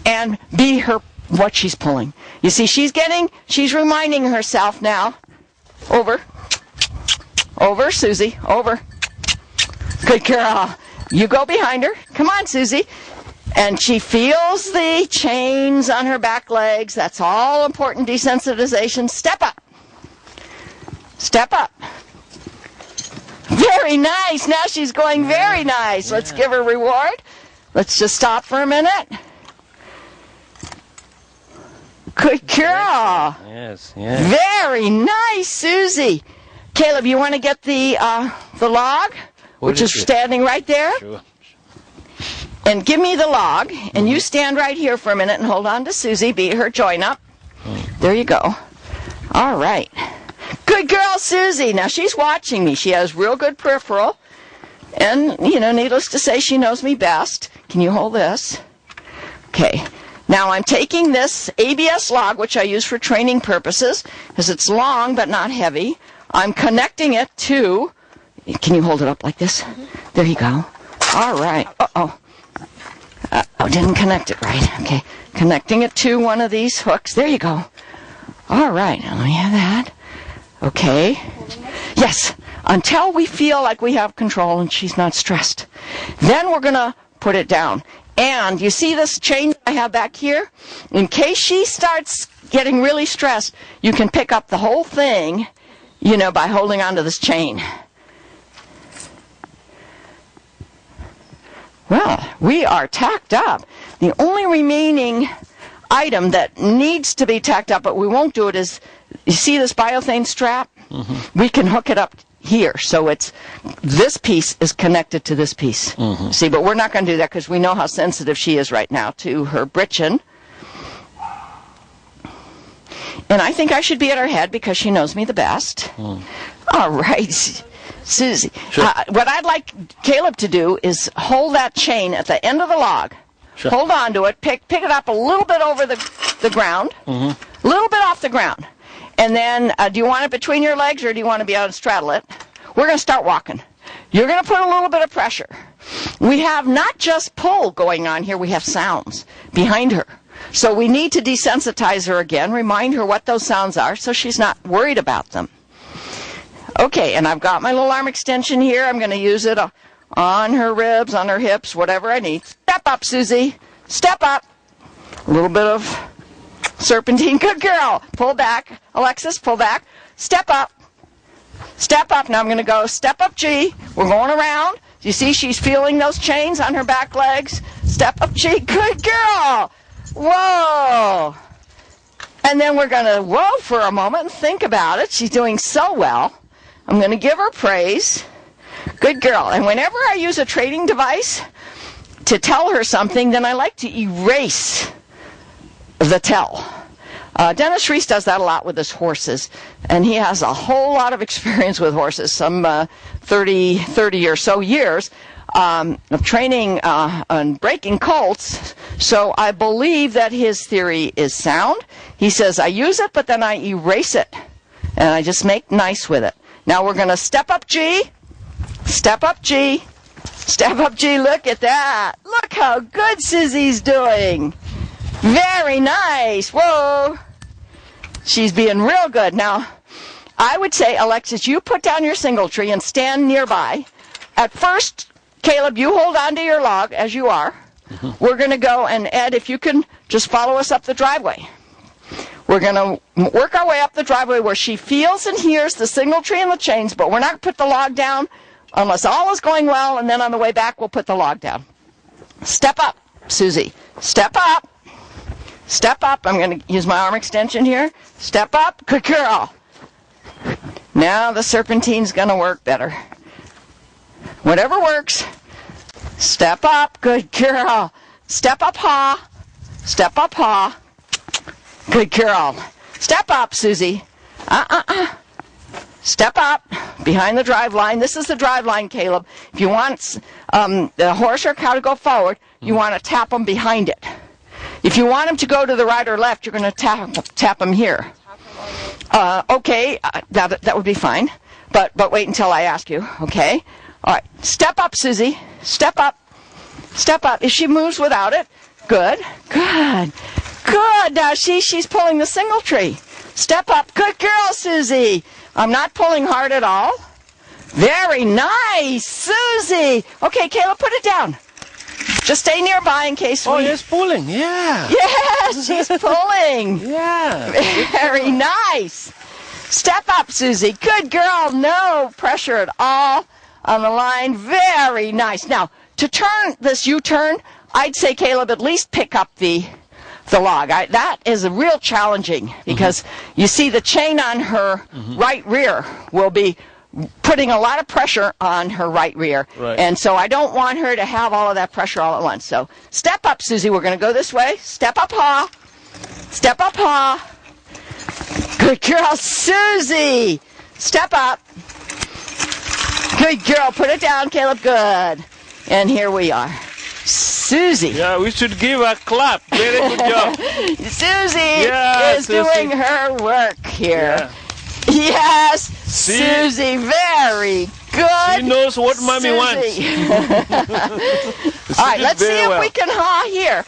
and be her what she's pulling. You see, she's reminding herself now. Over. Over, Susie. Over. Good girl. You go behind her. Come on, Susie. And she feels the chains on her back legs. That's all important desensitization. Step up. Step up. Very nice. Now she's going very nice. Let's give her reward. Let's just stop for a minute. Good girl. Yes, yes. Very nice, Susie. Caleb, you want to get the log, which is standing right there? Sure. And give me the log, and you stand right here for a minute and hold on to Susie. Beat her joint up. There you go. All right. Good girl, Susie. Now she's watching me. She has real good peripheral. And, needless to say, she knows me best. Can you hold this? Okay. Now I'm taking this ABS log, which I use for training purposes, because it's long but not heavy. I'm connecting it to, can you hold it up like this? There you go. All right. Uh-oh. Didn't connect it right. Okay. Connecting it to one of these hooks. There you go. All right. Now let me have that. Okay. Yes. Until we feel like we have control and she's not stressed. Then we're going to put it down. And you see this chain I have back here? In case she starts getting really stressed, you can pick up the whole thing, by holding onto this chain. Well, we are tacked up. The only remaining item that needs to be tacked up, but we won't do it, is, you see this biothane strap? We can hook it up here, so this piece is connected to this piece. See, but we're not going to do that because we know how sensitive she is right now to her britchen. And I think I should be at her head because she knows me the best. All right, Susie. Sure. What I'd like Caleb to do is hold that chain at the end of the log. Sure. Hold on to it. Pick it up a little bit over the ground. A little bit off the ground. And then, do you want it between your legs or do you want to be able to straddle it? We're going to start walking. You're going to put a little bit of pressure. We have not just pull going on here, we have sounds behind her. So we need to desensitize her again, remind her what those sounds are so she's not worried about them. Okay, and I've got my little arm extension here. I'm going to use it on her ribs, on her hips, whatever I need. Step up, Susie. Step up. A little bit of serpentine. Good girl. Pull back. Alexis, pull back. Step up. Step up. Now I'm going to go step up G. We're going around. You see she's feeling those chains on her back legs. Step up G. Good girl. Whoa. And then we're going to whoa for a moment and think about it. She's doing so well. I'm going to give her praise. Good girl. And whenever I use a training device to tell her something, then I like to erase the tell. Dennis Reese does that a lot with his horses, and he has a whole lot of experience with horses, some 30 or so years of training and breaking colts. So I believe that his theory is sound. He says, I use it, but then I erase it, and I just make nice with it. Now we're going to step up G, step up G, step up G. Look at that. Look how good Susie's doing. Very nice. Whoa. She's being real good. Now, I would say, Alexis, you put down your single tree and stand nearby. At first, Caleb, you hold on to your log as you are. We're going to go, and Ed, if you can just follow us up the driveway. We're going to work our way up the driveway where she feels and hears the single tree and the chains, but we're not going to put the log down unless all is going well, and then on the way back, we'll put the log down. Step up, Susie. Step up. Step up. I'm going to use my arm extension here. Step up. Good girl. Now the serpentine's going to work better. Whatever works. Step up. Good girl. Step up, ha. Step up, ha. Good girl. Step up, Susie. Step up behind the drive line. This is the drive line, Caleb. If you want the horse or cow to go forward, you want to tap them behind it. If you want them to go to the right or left, you're going to tap them here. Okay, that would be fine. But wait until I ask you, okay? All right, step up, Susie. Step up. Step up. If she moves without it, good. Good. Good. Now she's pulling the single tree. Step up. Good girl, Susie. I'm not pulling hard at all. Very nice, Susie. Okay, Caleb, put it down. Just stay nearby in case we... Oh, he's pulling, yeah. Yes, she's pulling. Yeah. Very nice. Step up, Susie. Good girl. No pressure at all on the line. Very nice. Now, to turn this U-turn, I'd say, Caleb, at least pick up the log. That is real challenging because you see the chain on her right rear will be putting a lot of pressure on her right rear. Right. And so I don't want her to have all of that pressure all at once. So step up, Susie. We're going to go this way. Step up, ha. Step up, ha. Good girl, Susie. Step up. Good girl. Put it down, Caleb. Good. And here we are. Susie. Yeah, we should give a clap. Very good job. Susie is doing her work here. Yeah. Yes, See? Susie, very good. She knows what mommy wants. All right, let's see if we can ha here.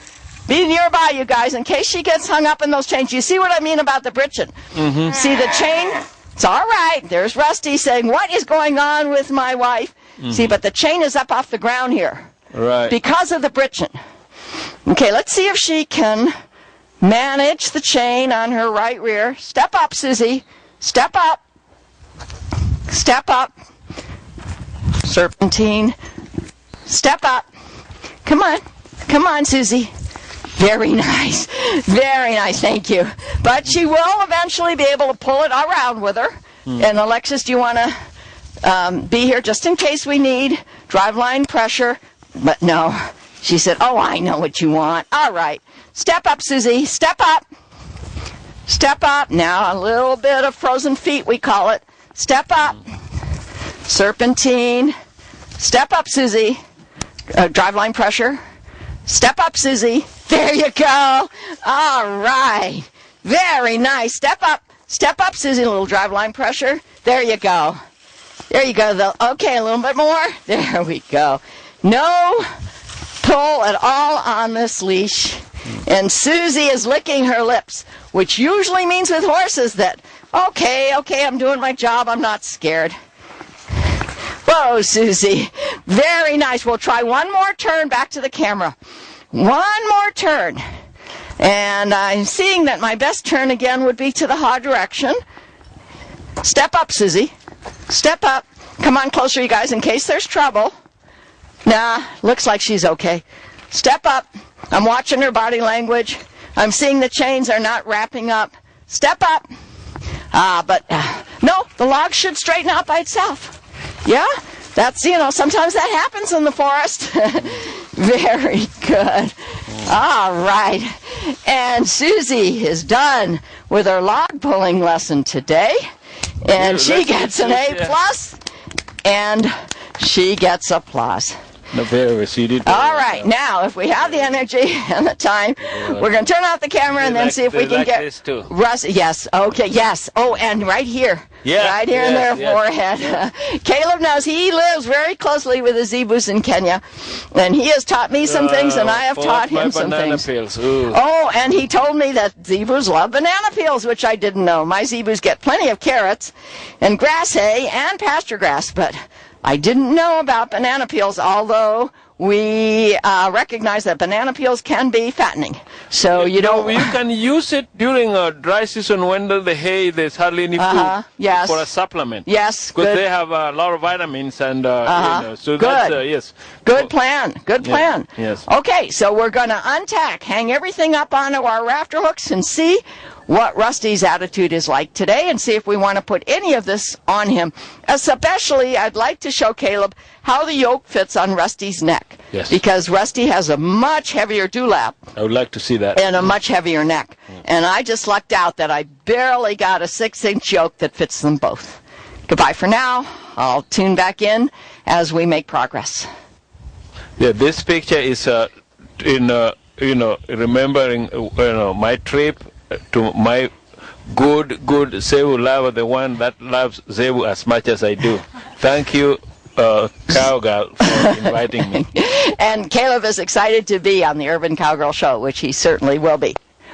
Be nearby, you guys, in case she gets hung up in those chains. You see what I mean about the britchen? See the chain? It's all right. There's Rusty saying, what is going on with my wife? See, but the chain is up off the ground here. Right. Because of the britchen. Okay, let's see if she can manage the chain on her right rear. Step up, Susie. Step up. Step up. Serpentine. Step up. Come on. Come on, Susie. Very nice. Very nice. Thank you. But she will eventually be able to pull it around with her. And Alexis, do you want to be here just in case we need driveline pressure? But no. She said, oh, I know what you want. All right. Step up, Susie. Step up. Step up. Now a little bit of frozen feet, we call it. Step up. Serpentine. Step up, Susie. Driveline pressure. Step up, Susie. There you go. All right. Very nice. Step up. Step up, Susie. A little driveline pressure. There you go. There you go. Okay, a little bit more. There we go. No pull at all on this leash. And Susie is licking her lips, which usually means with horses that, okay, I'm doing my job, I'm not scared. Whoa, Susie. Very nice. We'll try one more turn back to the camera. One more turn. And I'm seeing that my best turn again would be to the ha direction. Step up, Susie. Step up. Come on closer, you guys, in case there's trouble. Nah, looks like she's okay. Step up. I'm watching her body language. I'm seeing the chains are not wrapping up. Step up. No, the log should straighten out by itself. Yeah? That's, sometimes that happens in the forest. Very good. All right. And Susie is done with her log pulling lesson today. And she gets an A plus, and she gets applause. No, very all right, now if we have the energy and the time, we're going to turn off the camera and then see if we can get this too. Russ. Yes, okay, yes. Oh, and right here. Yeah, right here in their forehead. Yeah. Caleb knows he lives very closely with the Zebus in Kenya, and he has taught me some things, and I have taught him some things. Peels. Oh, and he told me that Zebus love banana peels, which I didn't know. My Zebus get plenty of carrots and grass hay and pasture grass, but I didn't know about banana peels, although we recognize that banana peels can be fattening. So you can use it during a dry season when the hay there's hardly any food for a supplement. Yes, because they have a lot of vitamins and so good. That's yes. Good plan. Good plan. Yes. Okay, so we're going to untack, hang everything up onto our rafter hooks, and see what Rusty's attitude is like today, and see if we want to put any of this on him. Especially, I'd like to show Caleb how the yoke fits on Rusty's neck. Yes. Because Rusty has a much heavier dewlap. I would like to see that. And a much heavier neck. And I just lucked out that I barely got a 6-inch yoke that fits them both. Goodbye for now. I'll tune back in as we make progress. Yeah, this picture is remembering my trip to my good Zebu lover, the one that loves Zebu as much as I do. Thank you, Cowgirl, for inviting me. And Caleb is excited to be on the Urban Cowgirl Show, which he certainly will be.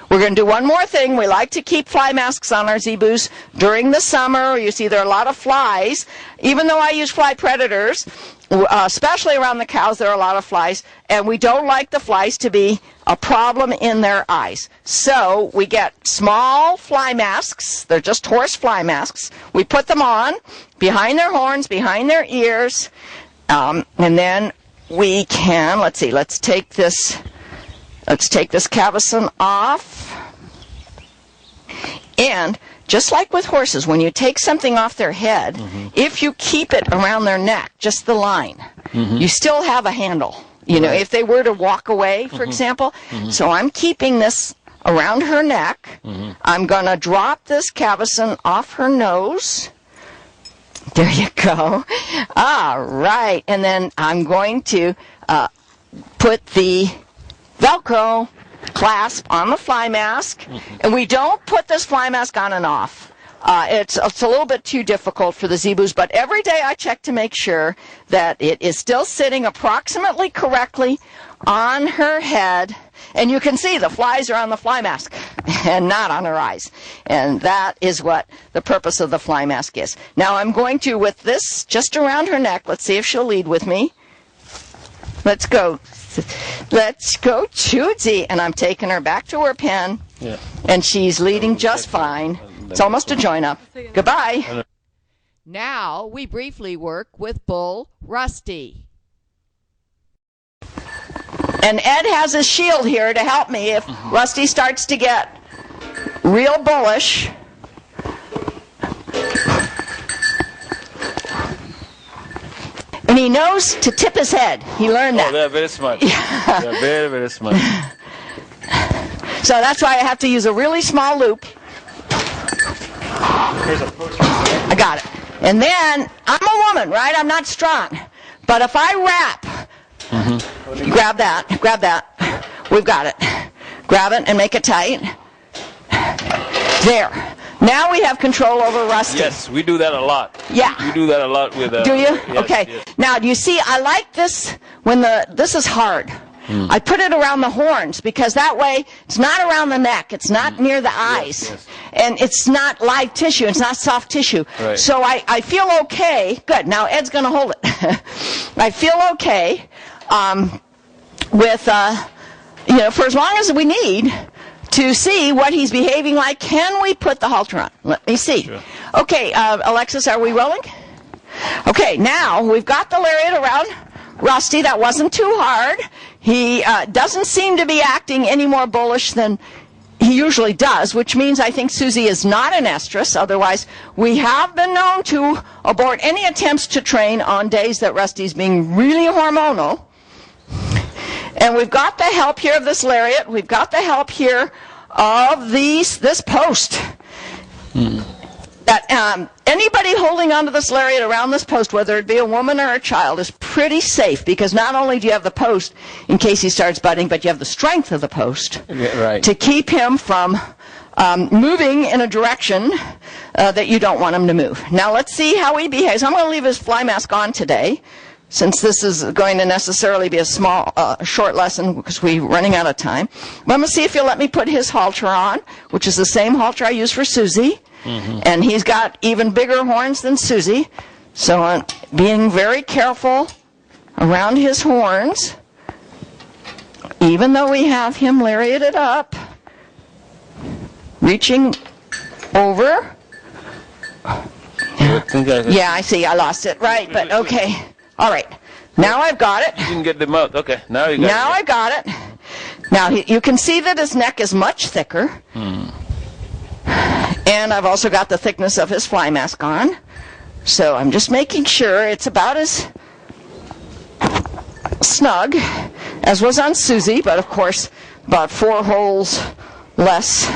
We're going to do one more thing. We like to keep fly masks on our Zebus during the summer. You see there are a lot of flies. Even though I use fly predators, especially around the cows, there are a lot of flies, and we don't like the flies to be a problem in their eyes. So we get small fly masks. They're just horse fly masks. We put them on behind their horns, behind their ears, and then we can, let's take this cavesson off. And just like with horses, when you take something off their head, if you keep it around their neck, just the line, you still have a handle. You know, if they were to walk away, for example. So I'm keeping this around her neck. I'm going to drop this cavesson off her nose. There you go. All right. And then I'm going to put the Velcro clasp on the fly mask, and we don't put this fly mask on and off. It's a little bit too difficult for the Zebus, but every day I check to make sure that it is still sitting approximately correctly on her head, and you can see the flies are on the fly mask and not on her eyes, and that is what the purpose of the fly mask is. Now I'm going to, with this just around her neck, let's see if she'll lead with me. Let's go, Chootsy. And I'm taking her back to her pen, and she's leading just fine. It's almost a join up. Goodbye. Now we briefly work with Bull Rusty. And Ed has his shield here to help me if Rusty starts to get real bullish. And he knows to tip his head. He learned that. Oh, they're very smart. They're very, very smart. So that's why I have to use a really small loop. I got it. And then, I'm a woman, right? I'm not strong. But if I wrap, grab that. We've got it. Grab it and make it tight. There. Now we have control over Rusty. Yes, we do that a lot. Yeah. We do that a lot with... do you? Yes, okay. Yes. Now, do you see, I like this when this is hard. I put it around the horns because that way it's not around the neck. It's not near the eyes. Yes. And it's not live tissue. It's not soft tissue. Right. So I feel okay. Good. Now Ed's going to hold it. I feel okay with, for as long as we need to see what he's behaving like. Can we put the halter on? Let me see. Sure. Okay, Alexis, are we rolling? Okay, now we've got the lariat around Rusty. That wasn't too hard. He doesn't seem to be acting any more bullish than he usually does, which means I think Susie is not an estrus. Otherwise, we have been known to abort any attempts to train on days that Rusty's being really hormonal. And we've got the help here of this lariat. We've got the help here of this post. That anybody holding onto this lariat around this post, whether it be a woman or a child, is pretty safe, because not only do you have the post in case he starts butting, but you have the strength of the post to keep him from moving in a direction that you don't want him to move. Now let's see how he behaves. I'm going to leave his fly mask on today, since this is going to necessarily be a short lesson because we're running out of time. But I'm going to see if he'll let me put his halter on, which is the same halter I use for Susie. And he's got even bigger horns than Susie. So I'm being very careful around his horns, even though we have him lariated up, reaching over. Yeah, I see. I lost it. Right, but okay. All right. Now I've got it. You can get the mouth. Okay. Now you got it. Now I got it. Now you can see that his neck is much thicker. And I've also got the thickness of his fly mask on. So I'm just making sure it's about as snug as was on Susie, but of course about 4 holes less.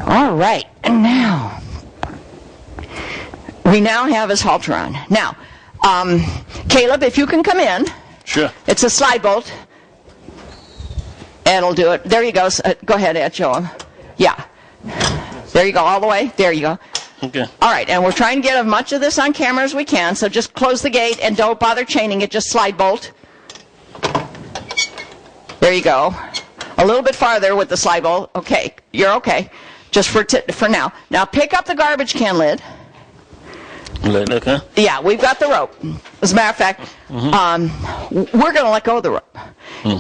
All right. And now we now have his halter on. Now, Caleb, if you can come in. Sure. It's a slide bolt. Ed'll do it. There you go. Go ahead, Ed. Show him. Yeah. There you go. All the way. There you go. Okay. All right. And we're trying to get as much of this on camera as we can. So just close the gate and don't bother chaining it. Just slide bolt. There you go. A little bit farther with the slide bolt. Okay. You're okay. Just for now. Now pick up the garbage can lid. Okay. Yeah, we've got the rope. As a matter of fact, we're going to let go of the rope.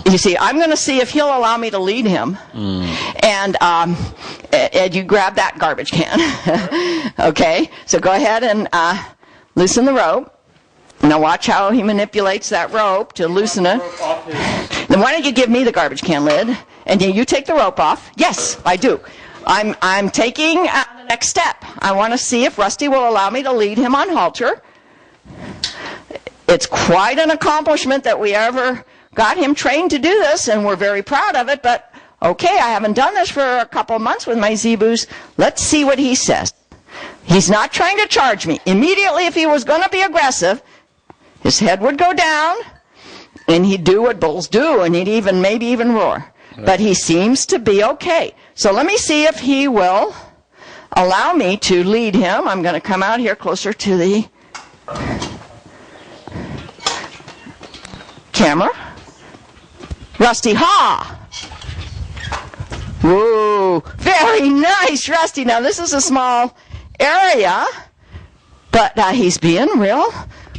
You see, I'm going to see if he'll allow me to lead him. And Ed, you grab that garbage can. Okay, so go ahead and loosen the rope. Now watch how he manipulates that rope to loosen it. Then why don't you give me the garbage can lid, and you take the rope off. Yes, I do. I'm taking the next step. I want to see if Rusty will allow me to lead him on halter. It's quite an accomplishment that we ever got him trained to do this, and we're very proud of it, but okay, I haven't done this for a couple of months with my Zebus. Let's see what he says. He's not trying to charge me. Immediately, if he was going to be aggressive, his head would go down, and he'd do what bulls do, and he'd maybe even roar. Right. But he seems to be okay. So let me see if he will allow me to lead him. I'm going to come out here closer to the camera. Rusty, ha! Whoa, very nice, Rusty. Now this is a small area, but he's being real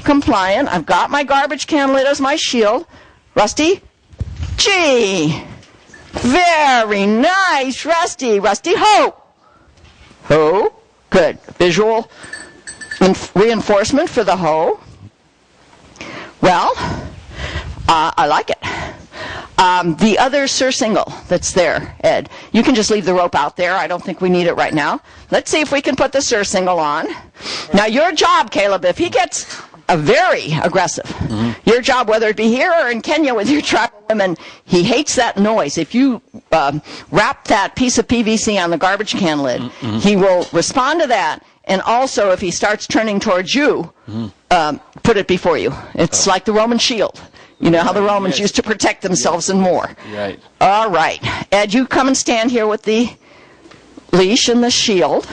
compliant. I've got my garbage can lid as my shield. Rusty, gee, very nice, Rusty. Rusty, ho! Ho, good. Visual reinforcement for the ho. Well, I like it. The other surcingle that's there, Ed, you can just leave the rope out there. I don't think we need it right now. Let's see if we can put the surcingle on. Now, your job, Caleb, if he gets very aggressive, your job, whether it be here or in Kenya with your tribal women, he hates that noise. If you wrap that piece of PVC on the garbage can lid, he will respond to that. And also, if he starts turning towards you, put it before you. It's like the Roman shield. You know how the Romans used to protect themselves and more. Right. All right. Ed, you come and stand here with the leash and the shield.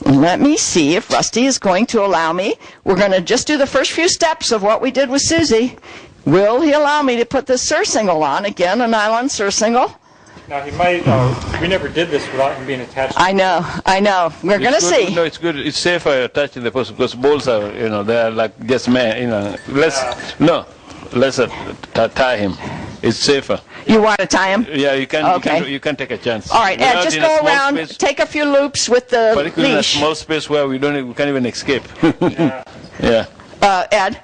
And let me see if Rusty is going to allow me. We're going to just do the first few steps of what we did with Susie. Will he allow me to put the surcingle on? Again, a nylon surcingle. Now, he might, we never did this without him being attached. I know. We're going to see. No, it's good. It's safer attaching the post because bulls are, they're like just men, Let's tie him. It's safer. You want to tie him? Yeah, you can. Okay. You can take a chance. All right, Ed, just go around, take a few loops with the particularly leash. in a small space where we can't even escape. Yeah. Ed,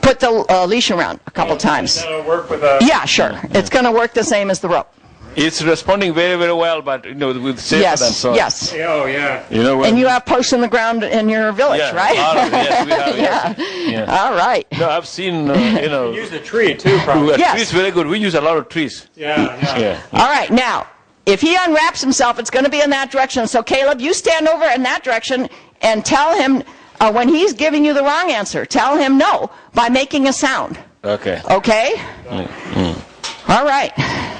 put the leash around a couple times. That'll work with a... Yeah, sure. It's going to work the same as the rope. It's responding very, very well, but with safer Yes, than sorry. yes. Oh, yeah. And you have posts in the ground in your village, Yeah, right? yes, we have. Yeah. Yeah. All right. No, I've seen, You use a tree, too, probably. Yes. trees very good. We use a lot of trees. Yeah. All right, now, if he unwraps himself, it's going to be in that direction. So, Caleb, you stand over in that direction and tell him, when he's giving you the wrong answer, tell him no by making a sound. Okay. Okay? All right.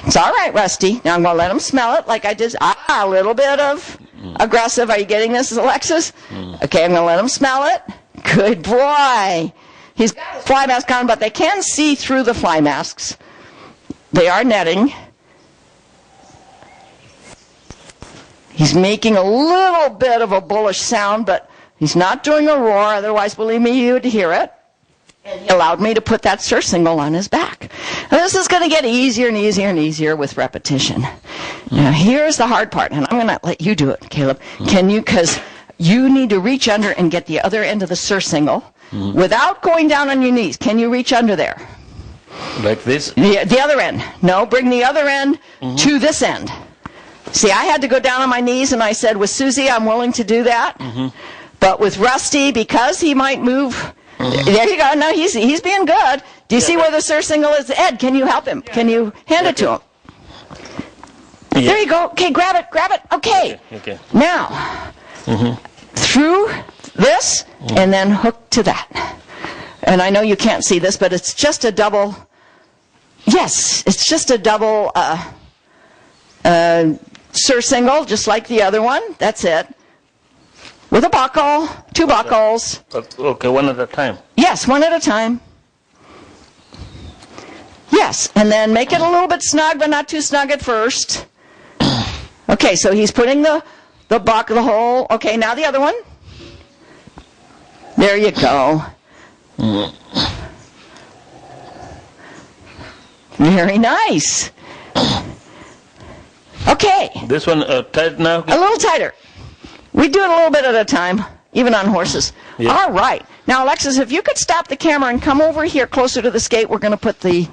It's all right, Rusty. Now I'm going to let him smell it like I did. A little bit of aggressive. Are you getting this, Alexis? Okay, I'm going to let him smell it. Good boy. He's got his fly mask on, but they can see through the fly masks. They are netting. He's making a little bit of a bullish sound, but he's not doing a roar. Otherwise, believe me, you would hear it. And he allowed me to put that surcingle on his back. Now, this is going to get easier and easier and easier with repetition. Now, here's the hard part, and I'm going to let you do it, Caleb. Can you, because you need to reach under and get the other end of the surcingle without going down on your knees. Can you reach under there? Like this? The other end. No, bring the other end to this end. See, I had to go down on my knees, and I said, with Susie, I'm willing to do that. But with Rusty, because he might move... There you go. No, he's being good. Do you see where the surcingle is? Ed, can you help him? Can you hand it to him? Yeah. There you go. Okay, grab it. Okay. Okay. Now, through this and then hook to that. And I know you can't see this, but it's just a double. Yes, it's just a double surcingle, just like the other one. That's it. With a buckle, 2 buckles. Okay, one at a time. Yes, one at a time. Yes, and then make it a little bit snug, but not too snug at first. Okay, so he's putting the hole. Okay, now the other one. There you go. Very nice. Okay. This one tight now? A little tighter. We do it a little bit at a time, even on horses. Yeah. All right. Now, Alexis, if you could stop the camera and come over here closer to the skate, we're going to put the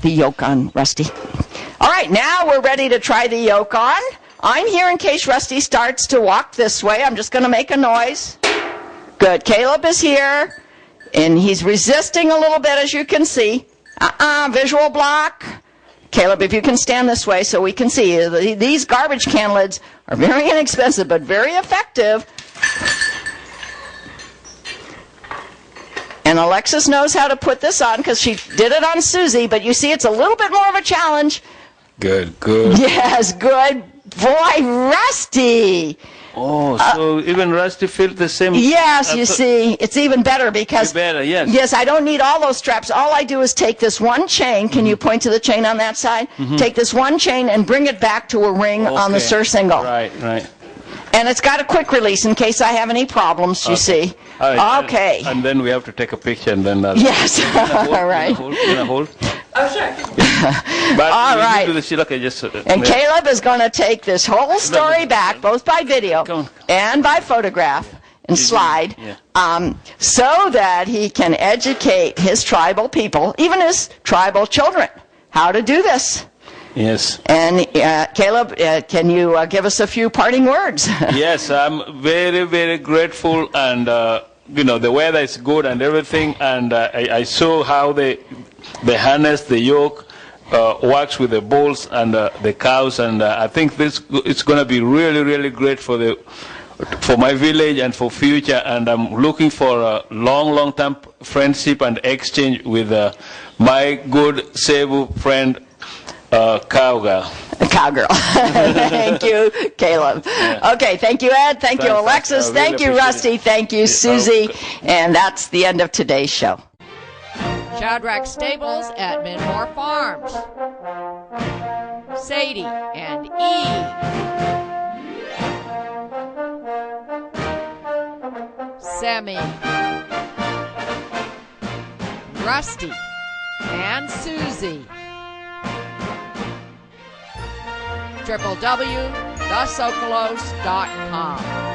yoke on Rusty. All right. Now we're ready to try the yoke on. I'm here in case Rusty starts to walk this way. I'm just going to make a noise. Good. Caleb is here, and he's resisting a little bit, as you can see. Visual block. Caleb, if you can stand this way so we can see you. These garbage can lids are very inexpensive but very effective. And Alexis knows how to put this on because she did it on Susie, but you see it's a little bit more of a challenge. Good. Yes, good boy, Rusty. Oh, so even Rusty feels the same? Yes, you see, it's even better because... Better, yes. Yes, I don't need all those straps. All I do is take this one chain. Can you point to the chain on that side? Take this one chain and bring it back to a ring on the surcingle. Right. And it's got a quick release in case I have any problems, you see. Okay. And then we have to take a picture and then... Yes, all right. In a hole? Oh, sure. But all right. And Caleb is going to take this whole story back, both by video and by photograph and slide, so that he can educate his tribal people, even his tribal children, how to do this. Yes. And Caleb, can you give us a few parting words? Yes, I'm very, very grateful, and the weather is good and everything, and I saw how the harness, the yoke, works with the bulls and the cows, and I think it's going to be really, really great for my village and for future, and I'm looking for a long-term friendship and exchange with my good Zebu friend, Cowgirl. Cowgirl. Thank you, Caleb. Yeah. Okay, thank you, Ed. Thank you, Alexis. Thank you, Rusty. Thank you, Susie. And that's the end of today's show. Shadrach Stables at Minmore Farms. Sadie and Eve. Sammy. Rusty and Susie. www.thesocolos.com